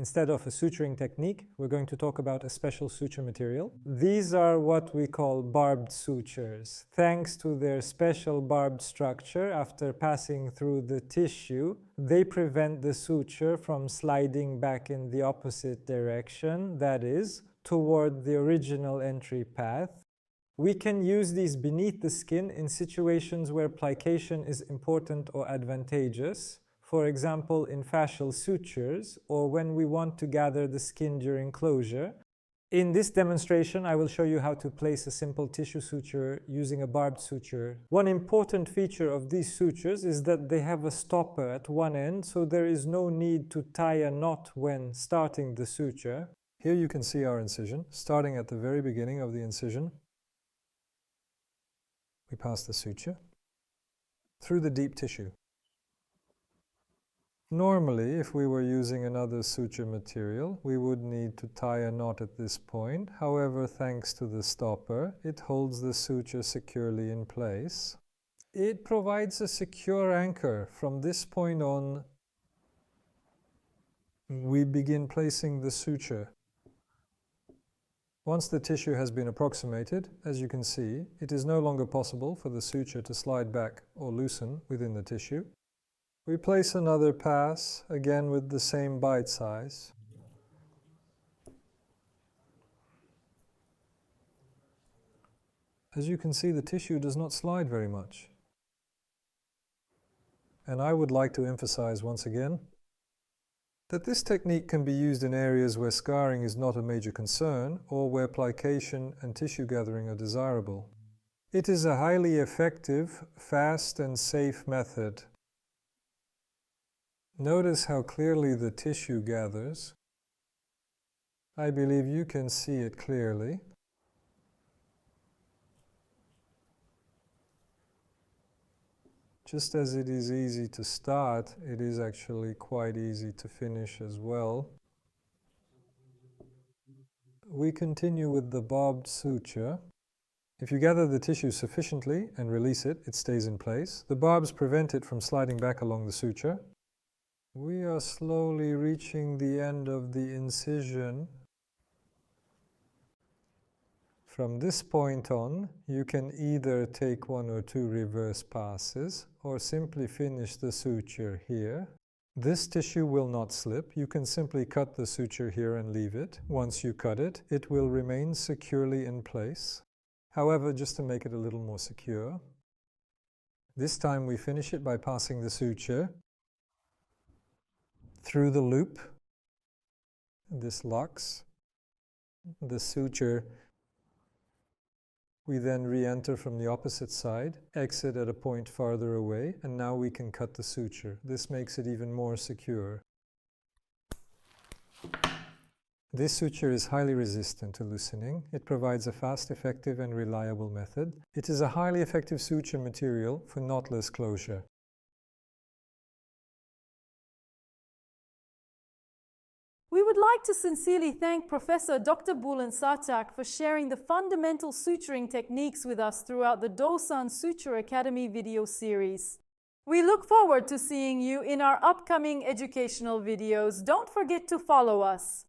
Instead of a suturing technique, we're going to talk about a special suture material. These are what we call barbed sutures. Thanks to their special barbed structure, after passing through the tissue, they prevent the suture from sliding back in the opposite direction, that is, toward the original entry path. We can use these beneath the skin in situations where plication is important or advantageous, for example in fascial sutures or when we want to gather the skin during closure. In this demonstration, I will show you how to place a simple tissue suture using a barbed suture. One important feature of these sutures is that they have a stopper at one end, so there is no need to tie a knot when starting the suture. Here you can see our incision, starting at the very beginning of the incision. We pass the suture through the deep tissue. Normally, if we were using another suture material, we would need to tie a knot at this point. However, thanks to the stopper, it holds the suture securely in place. It provides a secure anchor. From this point on, we begin placing the suture. Once the tissue has been approximated, as you can see, it is no longer possible for the suture to slide back or loosen within the tissue. We place another pass, again with the same bite size. As you can see, the tissue does not slide very much. And I would like to emphasize once again that this technique can be used in areas where scarring is not a major concern or where plication and tissue gathering are desirable. It is a highly effective, fast and safe method. Notice how clearly the tissue gathers. I believe you can see it clearly. Just as it is easy to start, it is actually quite easy to finish as well. We continue with the barbed suture. If you gather the tissue sufficiently and release it, it stays in place. The barbs prevent it from sliding back along the suture. We are slowly reaching the end of the incision. From this point on, you can either take 1 or 2 reverse passes or simply finish the suture here. This tissue will not slip. You can simply cut the suture here and leave it. Once you cut it, it will remain securely in place. However, just to make it a little more secure, this time we finish it by passing the suture through the loop. This locks the suture. We then re-enter from the opposite side, exit at a point farther away, and now we can cut the suture. This makes it even more secure. This suture is highly resistant to loosening. It provides a fast, effective, and reliable method. It is a highly effective suture material for knotless closure. We would like to sincerely thank Professor Dr. Bülent Saçak for sharing the fundamental suturing techniques with us throughout the Doğsan Suture Academy video series. We look forward to seeing you in our upcoming educational videos. Don't forget to follow us.